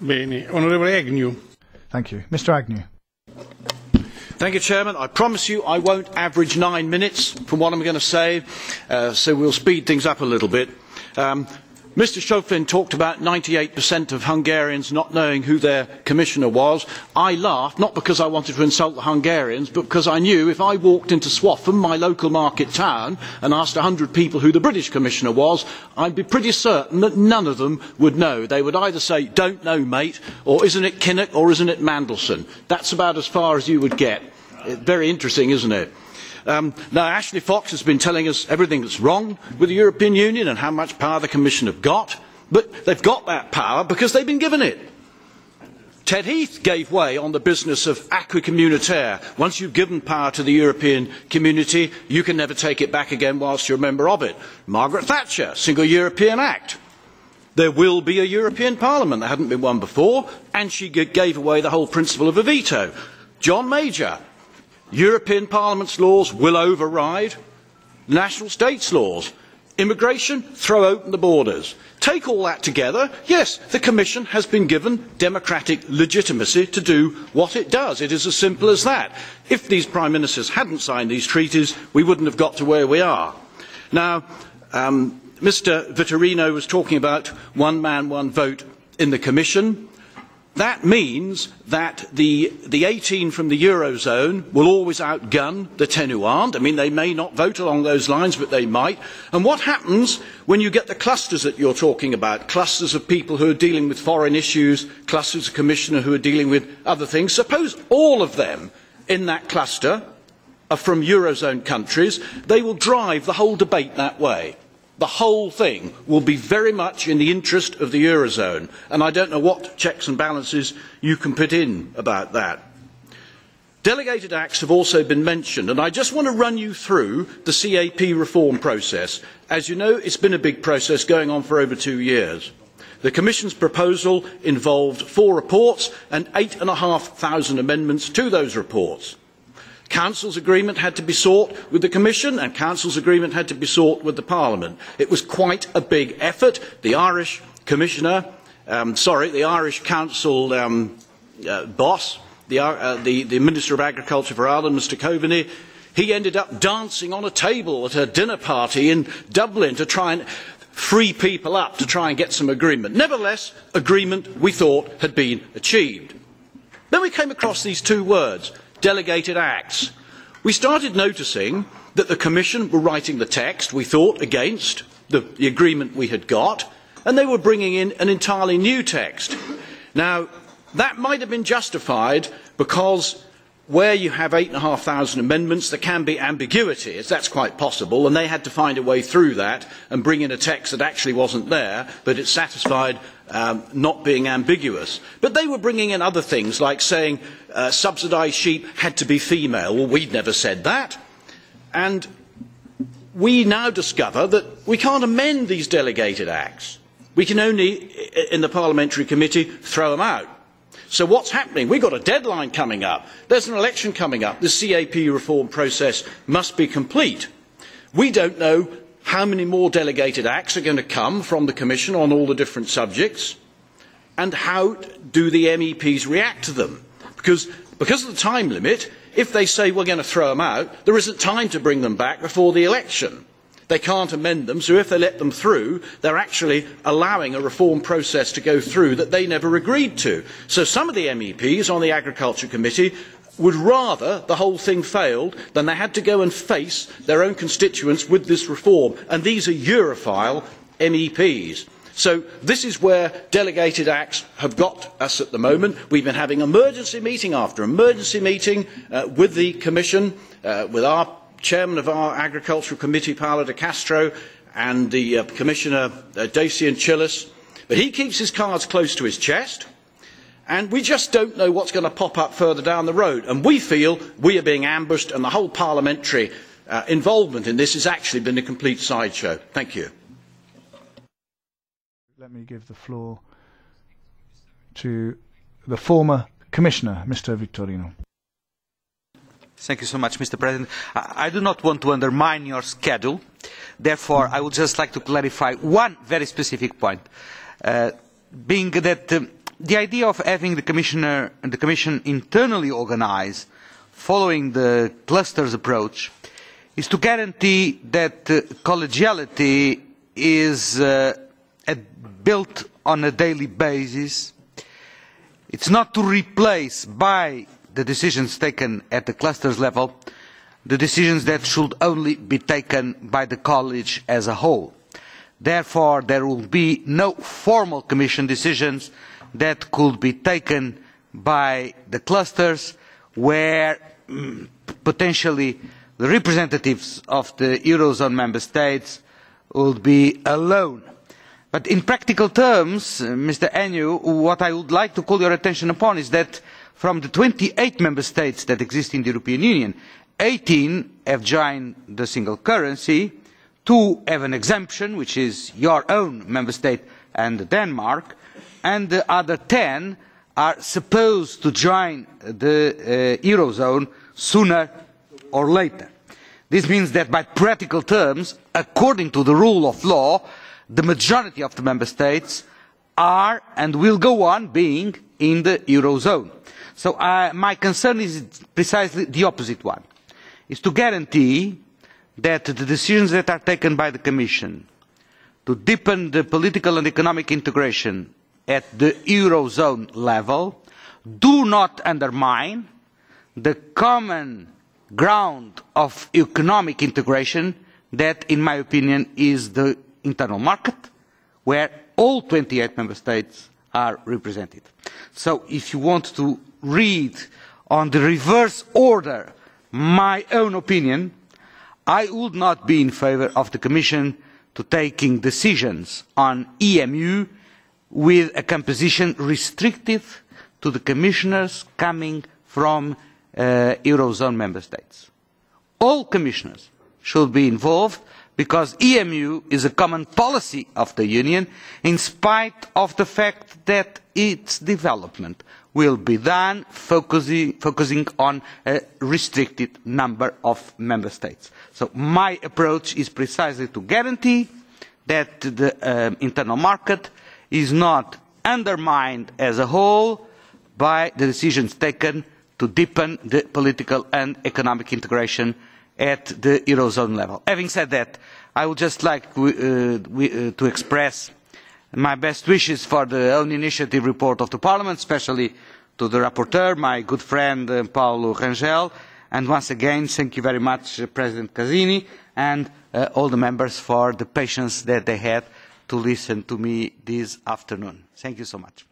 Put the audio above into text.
Bene. Onorevole Agnew. Thank you. Mr. Agnew. Thank you, Chairman. I promise you I won't average 9 minutes from what I'm going to say, so we'll speed things up a little bit. Mr. Schöpflin talked about 98% of Hungarians not knowing who their commissioner was. I laughed, not because I wanted to insult the Hungarians, but because I knew if I walked into Swaffham, my local market town, and asked 100 people who the British commissioner was, I'd be pretty certain that none of them would know. They would either say, "Don't know, mate," or "Isn't it Kinnock," or "Isn't it Mandelson?" That's about as far as you would get. Very interesting, isn't it? Now, Ashley Fox has been telling us everything that's wrong with the European Union and how much power the Commission have got, but they've got that power because they've been given it. Ted Heath gave way on the business of acquis communautaire. Once you've given power to the European community, you can never take it back again whilst you're a member of it. Margaret Thatcher, Single European Act. There will be a European Parliament. There hadn't been one before, and she gave away the whole principle of a veto. John Major, European Parliament's laws will override national states' laws. Immigration, throw open the borders. Take all that together, yes, the Commission has been given democratic legitimacy to do what it does. It is as simple as that. If these Prime Ministers hadn't signed these treaties, we wouldn't have got to where we are. Now, Mr. Vitorino was talking about one man, one vote in the Commission. That means that the 18 from the Eurozone will always outgun the 10 who aren't. I mean, they may not vote along those lines, but they might. And what happens when you get the clusters that you're talking about, clusters of people who are dealing with foreign issues, clusters of commissioners who are dealing with other things? Suppose all of them in that cluster are from Eurozone countries, they will drive the whole debate that way. The whole thing will be very much in the interest of the Eurozone, and I don't know what checks and balances you can put in about that. Delegated acts have also been mentioned, and I just want to run you through the CAP reform process. As you know, it's been a big process going on for over 2 years. The Commission's proposal involved 4 reports and 8,500 amendments to those reports. Council's agreement had to be sought with the Commission, and Council's agreement had to be sought with the Parliament. It was quite a big effort. The Irish Commissioner, the Irish Council boss, the Minister of Agriculture for Ireland, Mr. Coveney, he ended up dancing on a table at a dinner party in Dublin to try and free people up to try and get some agreement. Nevertheless, agreement, we thought, had been achieved. Then we came across these 2 words, delegated acts. We started noticing that the Commission were writing the text, we thought, against the agreement we had got, and they were bringing in an entirely new text. Now, that might have been justified because where you have 8,500 amendments, there can be ambiguity. That's quite possible, and they had to find a way through that and bring in a text that actually wasn't there, but it satisfied not being ambiguous. But they were bringing in other things, like saying subsidised sheep had to be female. Well, we'd never said that. And we now discover that we can't amend these delegated acts. We can only, in the Parliamentary Committee, throw them out. So what's happening? We've got a deadline coming up. There's an election coming up. The CAP reform process must be complete. We don't know how many more delegated acts are going to come from the Commission on all the different subjects, and how do the MEPs react to them? Because of the time limit, if they say we're going to throw them out, there isn't time to bring them back before the election. They can't amend them, so if they let them through, they're actually allowing a reform process to go through that they never agreed to. So some of the MEPs on the Agriculture Committee would rather the whole thing failed than they had to go and face their own constituents with this reform. And these are Europhile MEPs. So this is where delegated acts have got us at the moment. We've been having emergency meeting after emergency meeting with the Commission, with our Chairman of our Agricultural Committee, Paulo de Castro, and the Commissioner, Dacian Chillis. But he keeps his cards close to his chest, and we just don't know what's going to pop up further down the road. And we feel we are being ambushed, and the whole parliamentary involvement in this has actually been a complete sideshow. Thank you. Let me give the floor to the former Commissioner, Mr. Vitorino. Thank you so much, Mr. President. I do not want to undermine your schedule. Therefore, I would just like to clarify one very specific point. Being that the idea of having the Commission internally organised following the clusters approach is to guarantee that collegiality is built on a daily basis. It's not to replace by the decisions taken at the clusters level the decisions that should only be taken by the college as a whole. Therefore, there will be no formal Commission decisions that could be taken by the clusters where potentially the representatives of the Eurozone member states will be alone. But in practical terms, Mr. Agnew, what I would like to call your attention upon is that from the 28 member states that exist in the European Union, 18 have joined the single currency, 2 have an exemption, which is your own member state and Denmark, and the other 10 are supposed to join the Eurozone sooner or later. This means that by practical terms, according to the rule of law, the majority of the member states are and will go on being in the Eurozone. So my concern is precisely the opposite one, is to guarantee that the decisions that are taken by the Commission to deepen the political and economic integration at the Eurozone level do not undermine the common ground of economic integration that, in my opinion, is the internal market, where all 28 member states are represented. So if you want to read on the reverse order my own opinion, I would not be in favour of the Commission to taking decisions on EMU with a composition restrictive to the commissioners coming from Eurozone member states. All commissioners should be involved because EMU is a common policy of the Union in spite of the fact that its development will be done focusing on a restricted number of member states. So my approach is precisely to guarantee that the internal market is not undermined as a whole by the decisions taken to deepen the political and economic integration at the Eurozone level. Having said that, I would just like to express my best wishes for the own initiative report of the Parliament, especially to the Rapporteur, my good friend Paulo Rangel, and once again thank you very much President Casini and all the members for the patience that they had to listen to me this afternoon. Thank you so much.